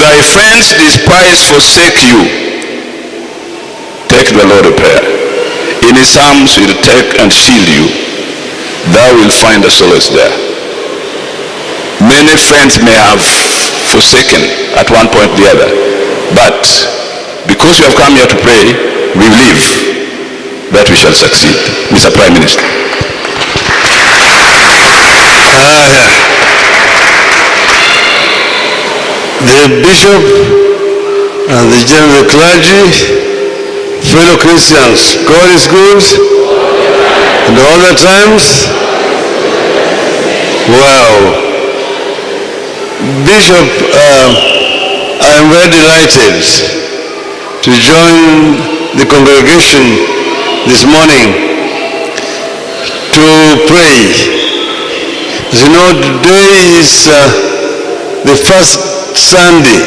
thy friends despise, forsake you, take the Lord a prayer. In his arms will take and shield you. Thou wilt find a solace there. Many friends may have forsaken at one point or the other, but because we have come here to pray, we believe that we shall succeed. Mr. Prime Minister. The Bishop and the General Clergy, fellow Christians, God is good, and all the times. Wow. Bishop, I am very delighted to join the congregation this morning to pray. As you know, today is the first Sunday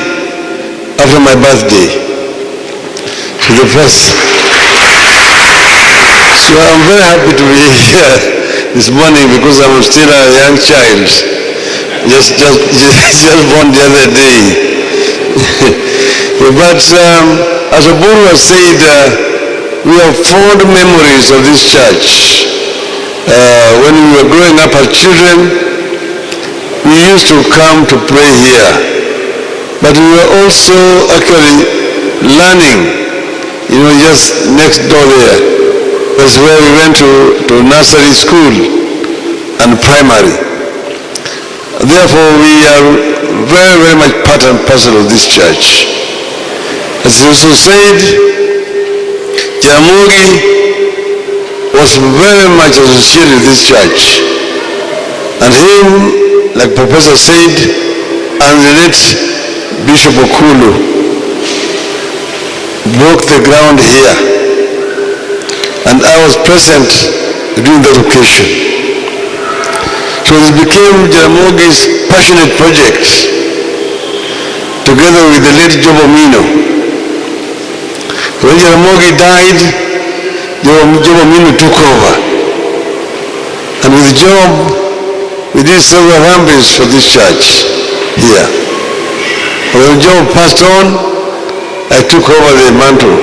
after my birthday. So I'm very happy to be here this morning because I'm still a young child, just born the other day. But as Uhuru has said, we have fond memories of this church. When we were growing up as children, we used to come to pray here. But we were also actually learning, just next door there. That's where we went to nursery school and primary. Therefore, we are very, very much part and parcel of this church. As you also said, Jaramogi was very much associated with this church. And him, like Professor said, and the late Bishop Okulu broke the ground here. And I was present during that occasion. So it became Jaramogi's passionate project, together with the late Jobo Mino. When Jaramogi died, Jobo Mino took over. And with Job, we did several rambles for this church here. When Job passed on, I took over the mantle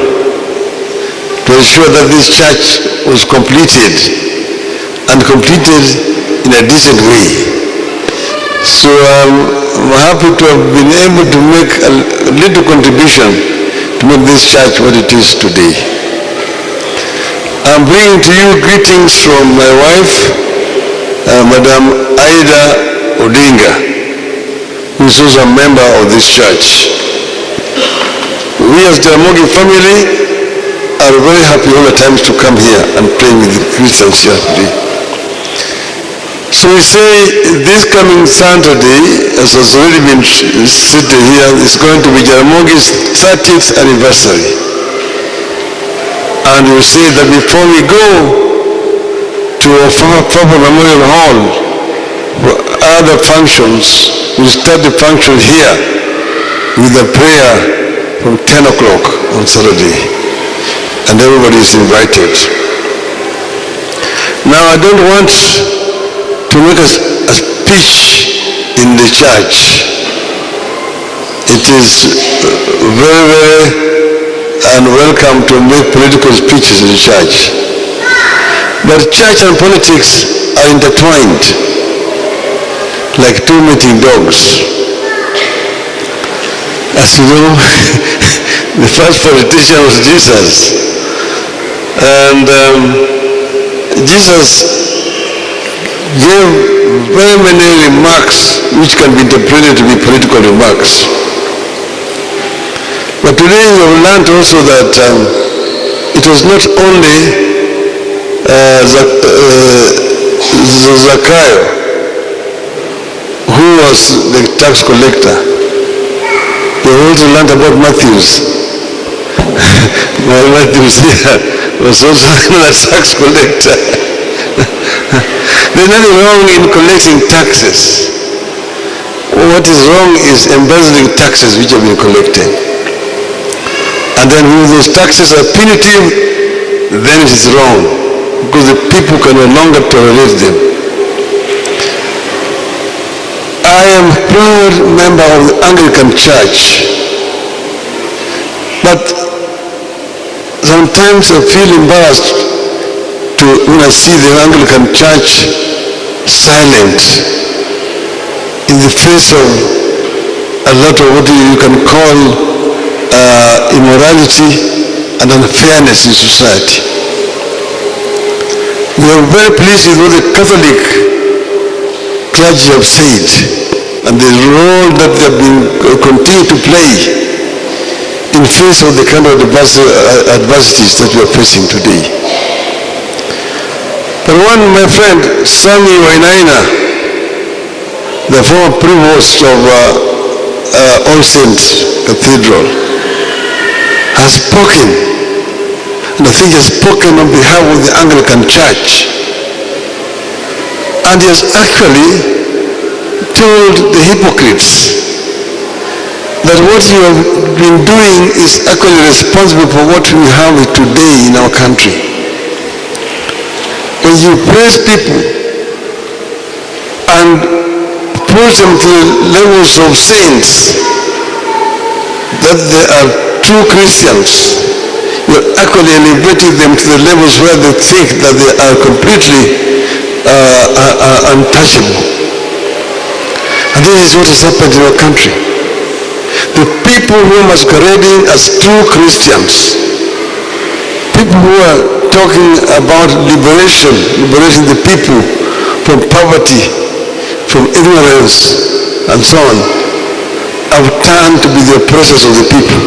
to ensure that this church was completed, and completed in a decent way. So I'm happy to have been able to make a little contribution to make this church what it is today. I'm bringing to you greetings from my wife, Madam Aida ODINGA, who is also a member of this church. We as the Jaramogi family are very happy all the times to come here and pray with the Christians here today. So we say this coming Saturday, as has already been stated here, is going to be Jaramogi's 30th anniversary. And we say that before we go to a proper memorial hall for other functions, we start the function here with a prayer from 10 o'clock on Saturday. And everybody is invited. Now I don't want to make a speech in the church. It is very, very unwelcome to make political speeches in the church. But church and politics are intertwined like two mating dogs. As you know, the first politician was Jesus. And Jesus gave very many remarks which can be interpreted to be political remarks. But today we have learned also that it was not only Zacchaeus who was the tax collector. We also learned about Matthews. Matthews here was also a tax collector. There's nothing wrong in collecting taxes. What is wrong is embezzling taxes which have been collected. And then when those taxes are punitive, then it is wrong, because the people can no longer tolerate them. I am a proud member of the Anglican Church, but sometimes I feel embarrassed when I see the Anglican Church silent in the face of a lot of what you can call immorality and unfairness in society. We are very pleased with what the Catholic clergy have said and the role that they have been continue to play in face of the kind of adversities that we are facing today. But one, my friend, Sami Wainaina, the former provost of All Saints Cathedral, has spoken, and I think he has spoken on behalf of the Anglican Church, and he has actually told the hypocrites that what you have been doing is actually responsible for what we have today in our country. When you praise people and push them to the levels of saints, that they are true Christians, you're actually elevating them to the levels where they think that they are completely untouchable. And this is what has happened in our country. The people who are masquerading as true Christians, people who are talking about liberating the people from poverty, from ignorance, and so on, have turned to be the oppressors of the people.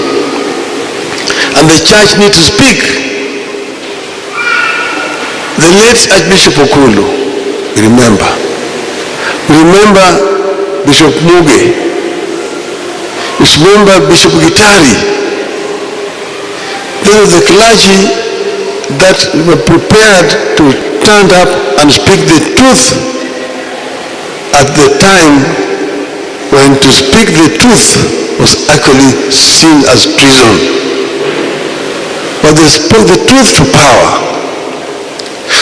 And the church needs to speak. The late Archbishop Okulu, remember Bishop Muge, remember Bishop Gitari. They were the clergy that were prepared to stand up and speak the truth at the time when to speak the truth was actually seen as treason. But they spoke the truth to power.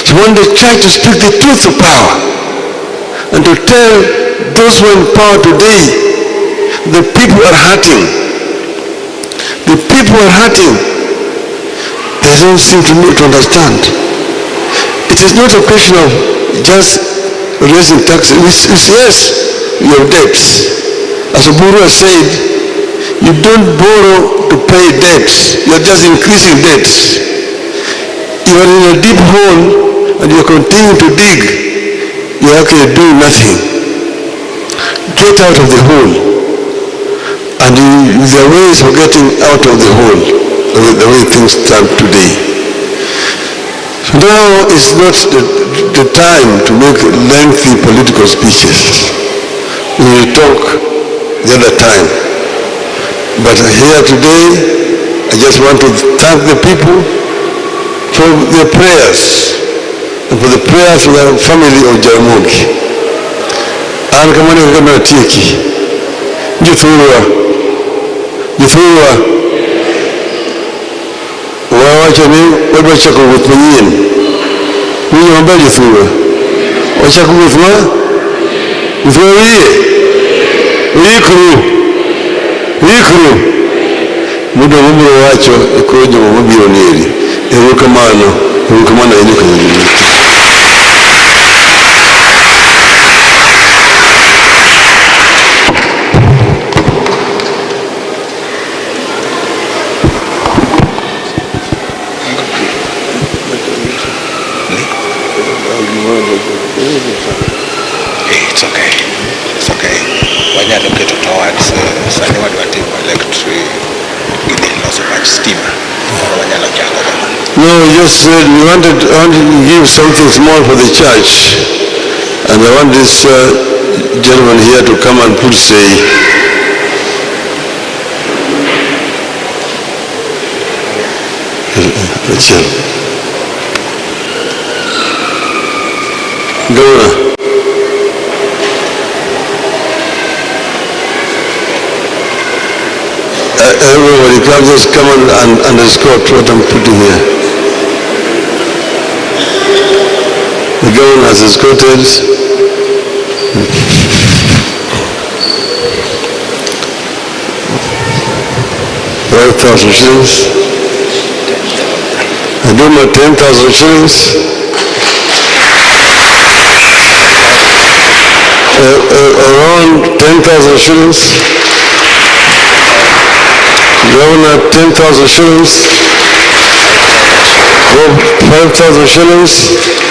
So when they tried to speak the truth to power and to tell those who are in power today, the people are hurting. The people are hurting. They don't seem to understand. It is not a question of just raising taxes. It's yes, you have debts. As Uhuru has said, you don't borrow to pay debts. You are just increasing debts. You are in a deep hole and you continue to dig. You are actually doing nothing. Get out of the hole. And there are ways of getting out of the hole, the way things stand today. So now is not the time to make lengthy political speeches. We will talk the other time. But here today, I just want to thank the people for their prayers and for the prayers of the family of Jaramogi. And kamani kama tiki, jithurwa, wawacha ni wabacha kugutunyin. Huyo mamba jithurwa, wacha kugutwa, Wikuru muda mumuro wacho ekojo mu mabioneri erukamano ine kuzuri. It's okay. It's okay. When you're looking towards what you electric, it lots of steam. No, we just said we wanted to give something small for the church, and I want this gentleman here to come and put say. Governor. Everybody can just come and escort what I'm putting here. The governor has escorted. 5,000 shillings. Aduma 10,000 shillings. Around 10,000 shillings. Governor 10,000 shillings. 5,000 shillings.